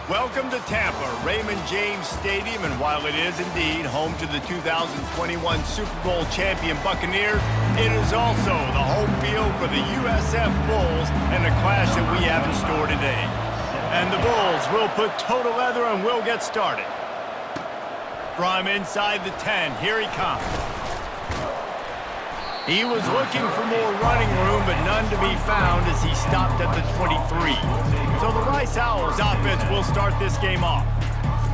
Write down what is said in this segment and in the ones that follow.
Welcome to Tampa, Raymond James Stadium, and while it is indeed home to the 2021 Super Bowl champion Buccaneers, it is also the home field for the USF Bulls and the clash that we have in store today. And the Bulls will put total leather and we'll get started. From inside the 10, here he comes. He was looking for more running room, but none to be found as he stopped at the 23. So the Rice Owls offense will start this game off.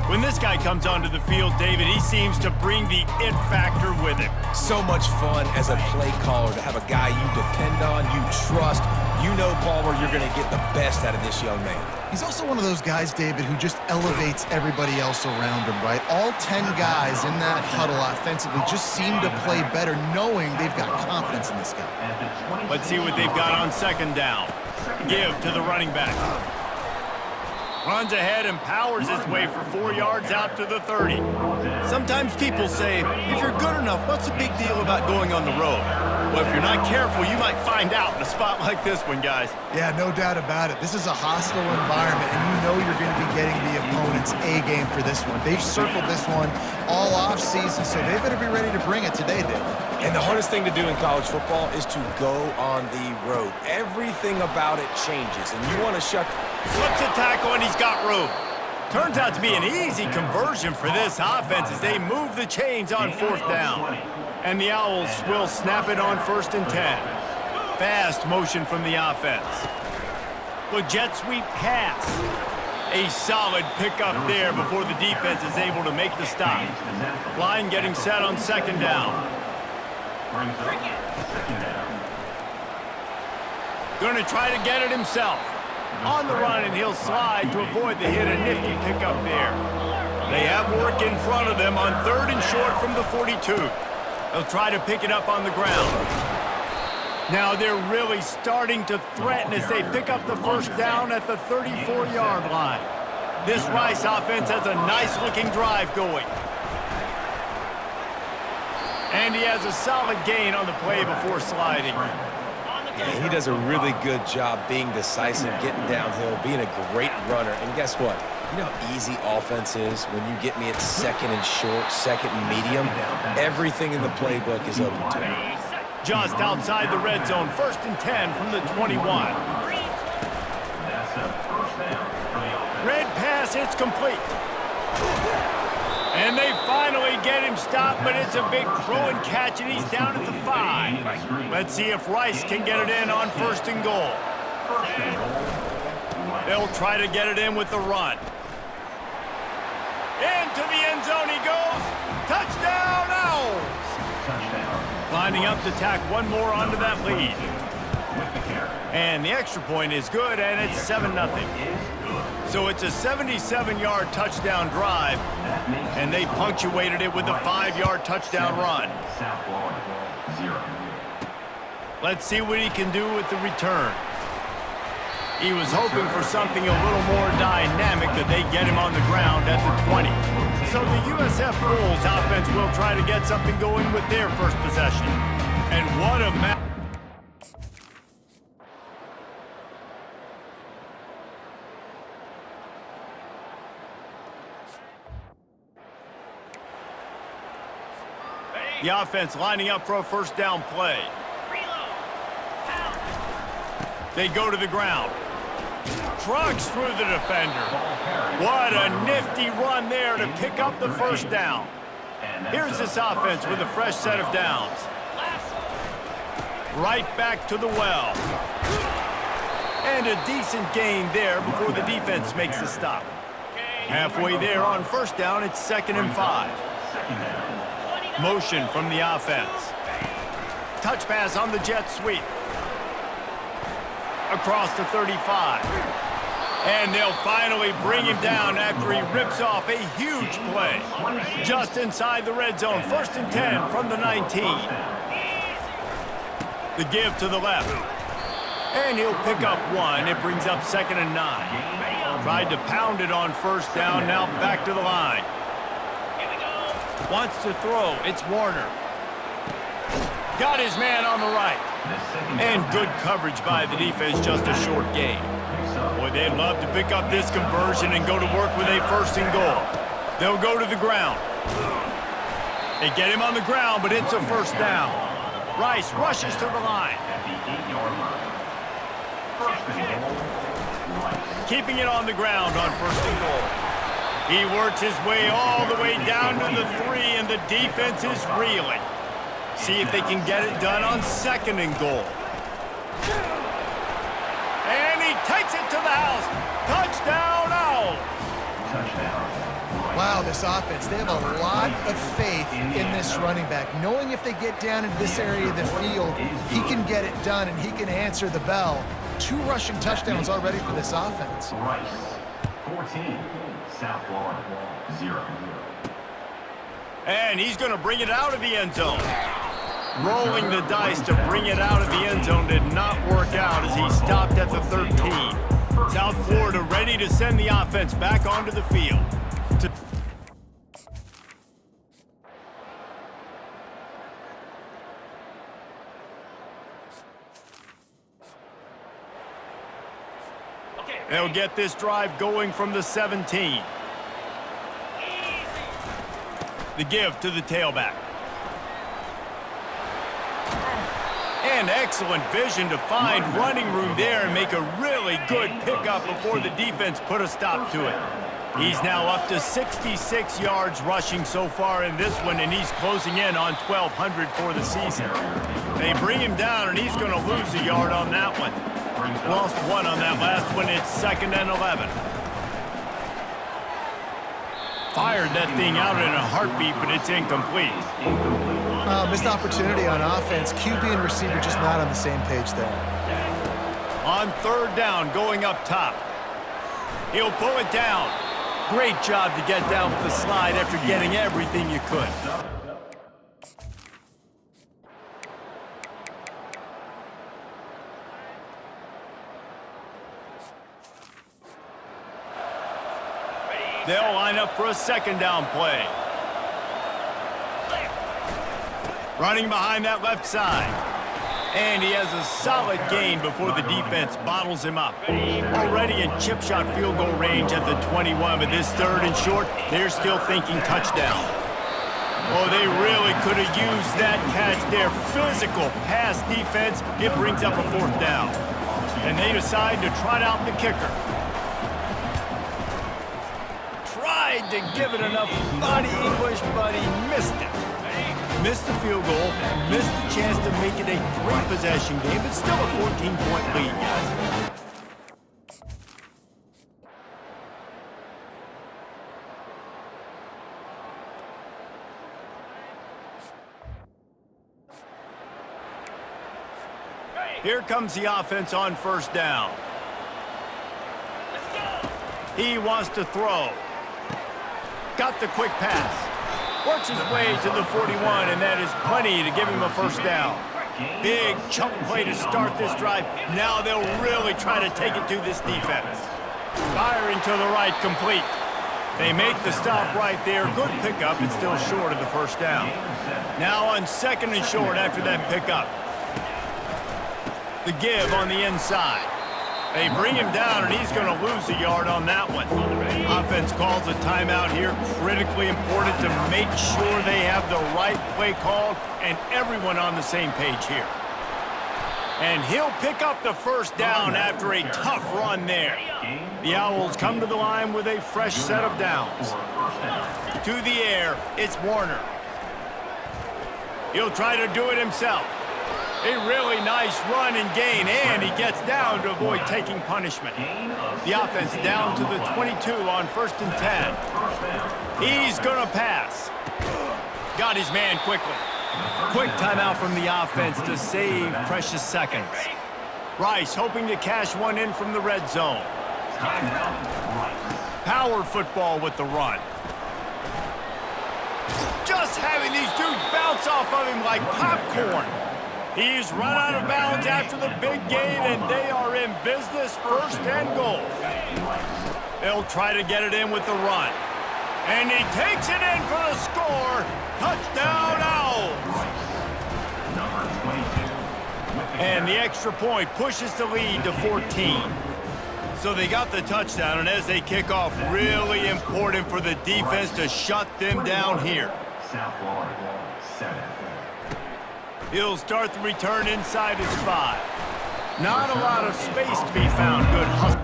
When this guy comes onto the field, David, he seems to bring the it factor with him. So much fun as a play caller to have a guy you depend on, you trust. You know, Palmer, you're going to get the best out of this young man. He's also one of those guys, David, who just elevates everybody else around him, right? All 10 guys in that huddle offensively just seem to play better knowing they've got confidence in this guy. Let's see what they've got on second down. Give to the running back. Runs ahead and powers his way for 4 yards out to the 30. Sometimes people say, if you're good enough, what's the big deal about going on the road? Well, if you're not careful, you might find out in a spot like this one, guys. Yeah, no doubt about it. This is a hostile environment, and you know you're going to be getting the opponent's A game for this one. They've circled this one all off-season, so they better be ready to bring it today, Dave. And the hardest thing to do in college football is to go on the road. Everything about it changes, and you want to shut... Flips a tackle, and he's got room. Turns out to be an easy conversion for this offense as they move the chains on fourth down. And the Owls will snap it on 1st and 10. Fast motion from the offense. With jet sweep pass. A solid pickup there before the defense is able to make the stop. Line getting set on 2nd down. Going to try to get it himself. On the run, and he'll slide to avoid the hit. A nifty pickup there. They have work in front of them on 3rd and short from the 42. They'll try to pick it up on the ground. Now they're really starting to threaten as they pick up the 1st down at the 34-yard line. This Rice offense has a nice-looking drive going. And he has a solid gain on the play before sliding. Yeah, he does a really good job being decisive, getting downhill, being a great runner. And guess what? You know how easy offense is when you get me at 2nd and short, 2nd and medium? Everything in the playbook is open to me. Just outside the red zone, 1st and 10 from the 21. Red pass, it's complete. And they finally get him stopped, but it's a big throw and catch, and he's down at the 5. Let's see if Rice can get it in on 1st and goal. They'll try to get it in with the run. Into the end zone he goes. Touchdown, Owls! Lining up to tack one more onto that lead. And the extra point is good, and it's 7-0. So it's a 77-yard touchdown drive, and they punctuated it with a 5-yard touchdown run. Let's see what he can do with the return. He was hoping for something a little more dynamic, but they get him on the ground at the 20. So the USF Bulls offense will try to get something going with their first possession. And what a match. The offense lining up for a 1st down play. They go to the ground. Trucks through the defender. What a nifty run there to pick up the 1st down. Here's this offense with a fresh set of downs. Right back to the well. And a decent gain there before the defense makes the stop. Halfway there on 1st down, it's 2nd and 5. Motion from the offense. Touch pass on the jet sweep. Across the 35. And they'll finally bring him down after he rips off a huge play. Just inside the red zone, 1st and 10 from the 19. The give to the left. And he'll pick up one. It brings up 2nd and 9. Tried to pound it on 1st down, now back to the line. Wants to throw, it's Warner. Got his man on the right. And good coverage by the defense, just a short gain. Boy, they'd love to pick up this conversion and go to work with a 1st and goal. They'll go to the ground. They get him on the ground, but it's a 1st down. Rice rushes to the line. Keeping it on the ground on 1st and goal. He works his way all the way down to the 3, and the defense is reeling. See if they can get it done on 2nd and goal. And he takes it to the house. Touchdown, Owls. Wow, this offense, they have a lot of faith in this running back, knowing if they get down into this area of the field, he can get it done and he can answer the bell. 2 rushing touchdowns already for this offense. Rice, 14, South Florida, 0. And he's going to bring it out of the end zone. Rolling the dice to bring it out of the end zone did not work out as he stopped at the 13. South Florida ready to send the offense back onto the field. They'll get this drive going from the 17. The give to the tailback. And excellent vision to find running room there and make a really good pickup before the defense put a stop to it. He's now up to 66 yards rushing so far in this one, and he's closing in on 1,200 for the season. They bring him down, and he's going to lose a yard on that one. Lost 1 on that last one. It's 2nd and 11. Fired that thing out in a heartbeat, but it's incomplete. Missed opportunity on offense. QB and receiver just not on the same page there. On 3rd down, going up top. He'll pull it down. Great job to get down with the slide after getting everything you could. They'll line up for a 2nd down play. Running behind that left side. And he has a solid gain before the defense bottles him up. Already in chip shot field goal range at the 21, but this 3rd and short, they're still thinking touchdown. Oh, they really could have used that catch there. Physical pass defense, it brings up a 4th down. And they decide to trot out the kicker. Tried to give it enough body English, but he missed it. Missed the field goal, missed the chance to make it a 3-possession game, but still a 14-point lead, guys. Here comes the offense on 1st down. He wants to throw. Got the quick pass. Works his way to the 41, and that is plenty to give him a 1st down. Big chunk play to start this drive. Now they'll really try to take it to this defense. Firing to the right, complete. They make the stop right there. Good pickup. It's still short of the 1st down. Now on 2nd and short after that pickup. The give on the inside. They bring him down, and he's going to lose a yard on that one. Offense calls a timeout here. Critically important to make sure they have the right play called and everyone on the same page here. And he'll pick up the 1st down after a tough run there. The Owls come to the line with a fresh set of downs. To the air, it's Warner. He'll try to do it himself. A really nice run and gain, and he gets down to avoid taking punishment. The offense down to the 22 on 1st and 10. He's going to pass. Got his man quickly. Quick timeout from the offense to save precious seconds. Rice hoping to cash one in from the red zone. Power football with the run. Just having these dudes bounce off of him like popcorn. He's run out of bounds after the big gain, and they are in business. 1st and goal. They'll try to get it in with the run. And he takes it in for the score. Touchdown, Owls. And the extra point pushes the lead to 14. So they got the touchdown, and as they kick off, really important for the defense to shut them down here. South Florida, 7. He'll start the return inside his 5. Not a lot of space to be found. Good hustle.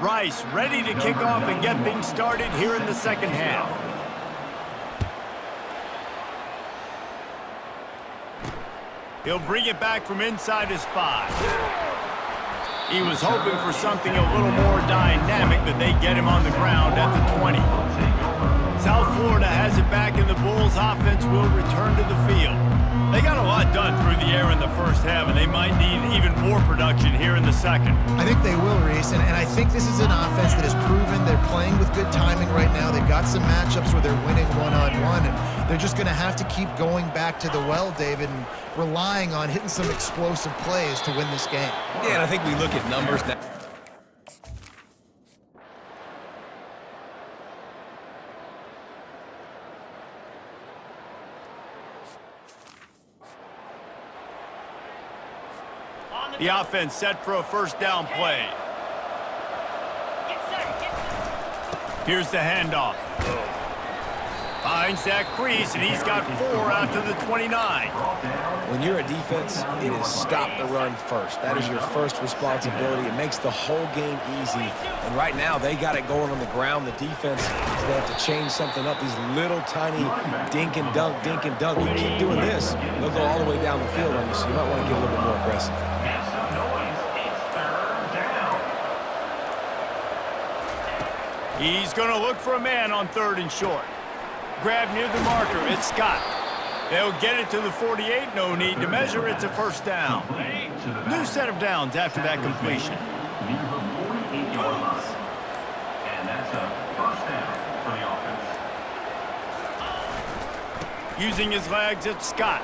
Rice ready to kick off and get things started here in the second half. He'll bring it back from inside his 5. He was hoping for something a little more dynamic, but they get him on the ground at the 20. South Florida has it back, and the Bulls offense will return to the field. They got a lot done through the air in the first half, and they might need even more production here in the second. I think they will, Reese, and I think this is an offense that has proven they're playing with good timing right now. They've got some matchups where they're winning one-on-one, and they're just going to have to keep going back to the well, David, and relying on hitting some explosive plays to win this game. Yeah, and I think we look at numbers now. The offense set for a first down play. Here's the handoff. Finds that crease, and he's got 4 out to the 29. When you're a defense, it is stop the run first. That is your first responsibility. It makes the whole game easy. And right now, they got it going on the ground. The defense is going to have to change something up. These little tiny dink and dunk, dink and dunk. You keep doing this, they'll go all the way down the field on you, so you might want to get a little bit more aggressive. He's going to look for a man on 3rd and short. Grab near the marker. It's Scott. They'll get it to the 48. No need to measure. It's a first down. New set of downs after that completion. And that's a first down for the offense. Using his legs, it's Scott.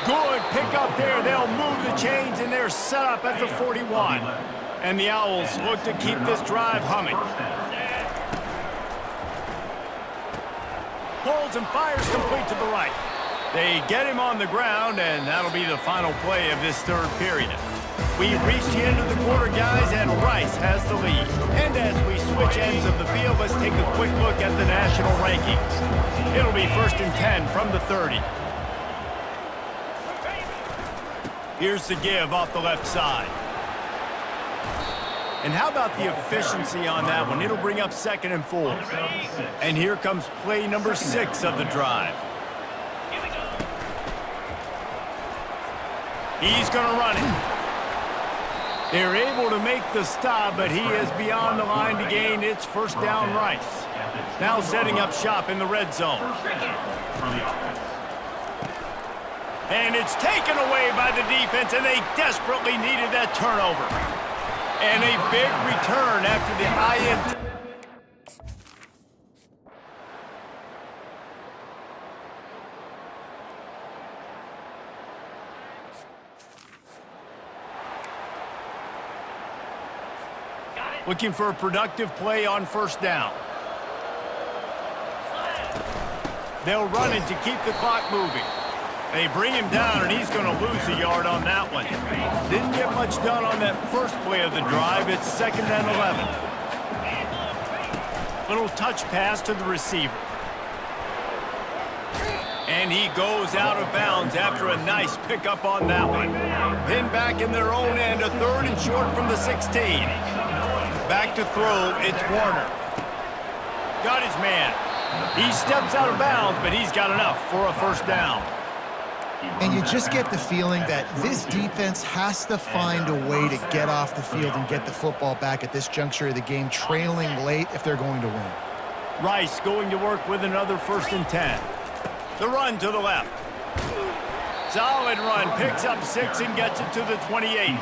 Good pick up there. They'll move the chains, and they're set up at the 41. And the Owls look to keep this drive humming. Pulls and fires complete to the right. They get him on the ground, and that'll be the final play of this 3rd period. We've reached the end of the quarter, guys, and Rice has the lead. And as we switch ends of the field, let's take a quick look at the national rankings. It'll be 1st and 10 from the 30. Here's the give off the left side. And how about the efficiency on that one? It'll bring up 2nd and 4. And here comes play number 6 of the drive. He's going to run it. They're able to make the stop, but he is beyond the line to gain. It's first down Rice. Now setting up shop in the red zone. And it's taken away by the defense, and they desperately needed that turnover. And a big return after the INT. Looking for a productive play on first down. They'll run it to keep the clock moving. They bring him down, and he's going to lose a yard on that one. Didn't get much done on that first play of the drive. It's 2nd and 11. Little touch pass to the receiver. And he goes out of bounds after a nice pickup on that one. Pinned back in their own end, a 3rd and short from the 16. Back to throw, it's Warner. Got his man. He steps out of bounds, but he's got enough for a first down. And you just get the feeling that this defense has to find a way to get off the field and get the football back at this juncture of the game, trailing late if they're going to win. Rice going to work with another 1st and 10. The run to the left. Solid run, picks up 6 and gets it to the 28.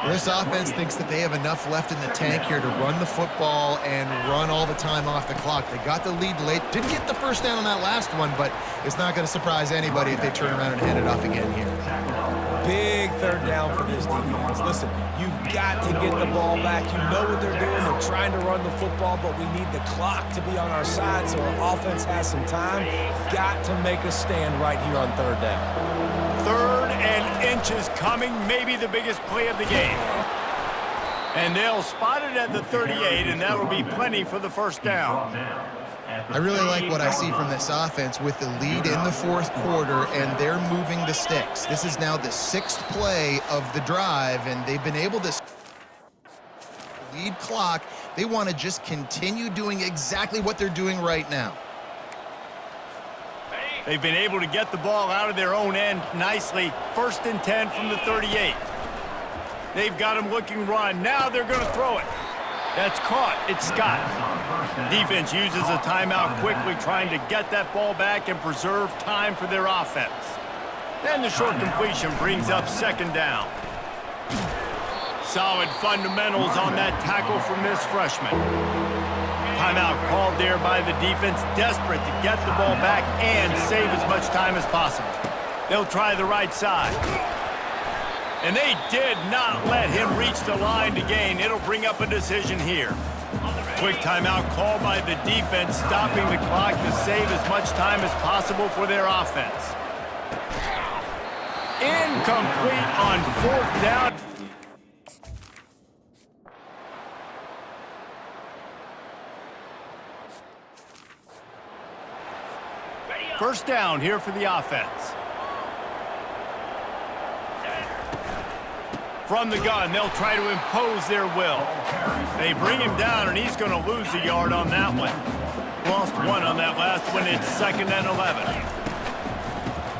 This offense thinks that they have enough left in the tank here to run the football and run all the time off the clock. They got the lead late. Didn't get the first down on that last one, but it's not going to surprise anybody if they turn around and hand it off again here. Big third down for this defense. Listen, you've got to get the ball back. You know what they're doing. They're trying to run the football, but we need the clock to be on our side so our offense has some time. Got to make a stand right here on third down. 3rd and inches coming, maybe the biggest play of the game. And they'll spot it at the 38, and that'll be plenty for the first down. I really like what I see from this offense with the lead in the 4th quarter, and they're moving the sticks. This is now the 6th play of the drive, and they've been able to lead clock. They want to just continue doing exactly what they're doing right now. They've been able to get the ball out of their own end nicely. 1st and 10 from the 38. They've got him looking run. Now they're going to throw it. That's caught. It's Scott. Defense uses a timeout quickly, trying to get that ball back and preserve time for their offense. Then the short completion brings up 2nd down. Solid fundamentals on that tackle from this freshman. Timeout called there by the defense, desperate to get the ball back and save as much time as possible. They'll try the right side. And they did not let him reach the line to gain. It'll bring up a decision here. Quick timeout called by the defense, stopping the clock to save as much time as possible for their offense. Incomplete on 4th down. First down here for the offense. From the gun, they'll try to impose their will. They bring him down, and he's going to lose a yard on that one. Lost 1 on that last one. It's 2nd and 11.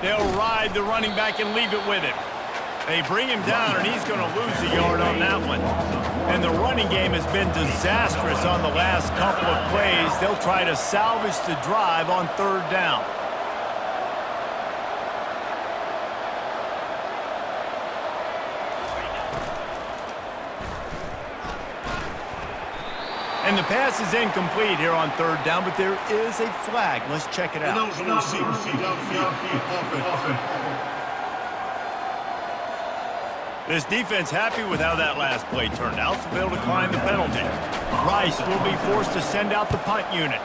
They'll ride the running back and leave it with him. They bring him down, and he's going to lose a yard on that one. And the running game has been disastrous on the last couple of plays. They'll try to salvage the drive on 3rd down. And the pass is incomplete here on 3rd down, but there is a flag. Let's check it out. This defense happy with how that last play turned out, so they'll decline the penalty. Rice will be forced to send out the punt unit.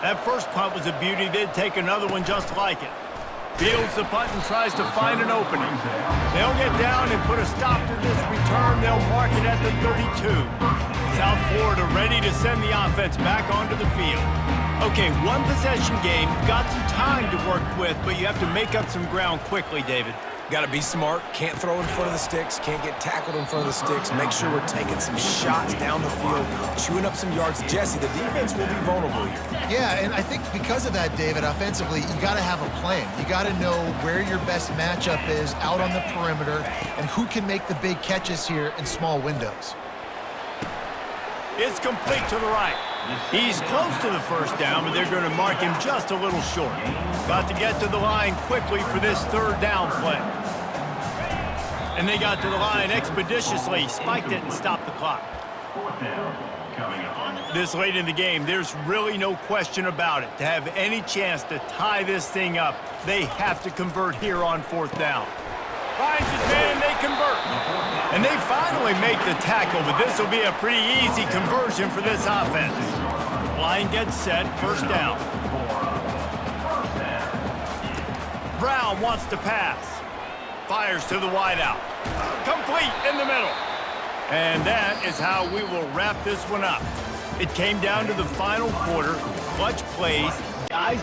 That first punt was a beauty. They'd take another one just like it. Fields the punt and tries to find an opening. They'll get down and put a stop to this return. They'll mark it at the 32. South Florida ready to send the offense back onto the field. Okay, 1 possession game. You've got some time to work with, but you have to make up some ground quickly, David. Got to be smart. Can't throw in front of the sticks. Can't get tackled in front of the sticks. Make sure we're taking some shots down the field, chewing up some yards. Jesse, the defense will be vulnerable here. Yeah, and I think because of that, David, offensively, you got to have a plan. You got to know where your best matchup is out on the perimeter and who can make the big catches here in small windows. It's complete to the right. He's close to the first down, but they're going to mark him just a little short. Got to get to the line quickly for this 3rd down play. And they got to the line expeditiously, spiked it and stopped the clock. This late in the game, there's really no question about it. To have any chance to tie this thing up, they have to convert here on 4th down. Finds his man, they convert. And they finally make the tackle, but this will be a pretty easy conversion for this offense. Line gets set, 1st down. Brown wants to pass. Fires to the wideout. Complete in the middle. And that is how we will wrap this one up. It came down to the final quarter. Clutch plays. Guys.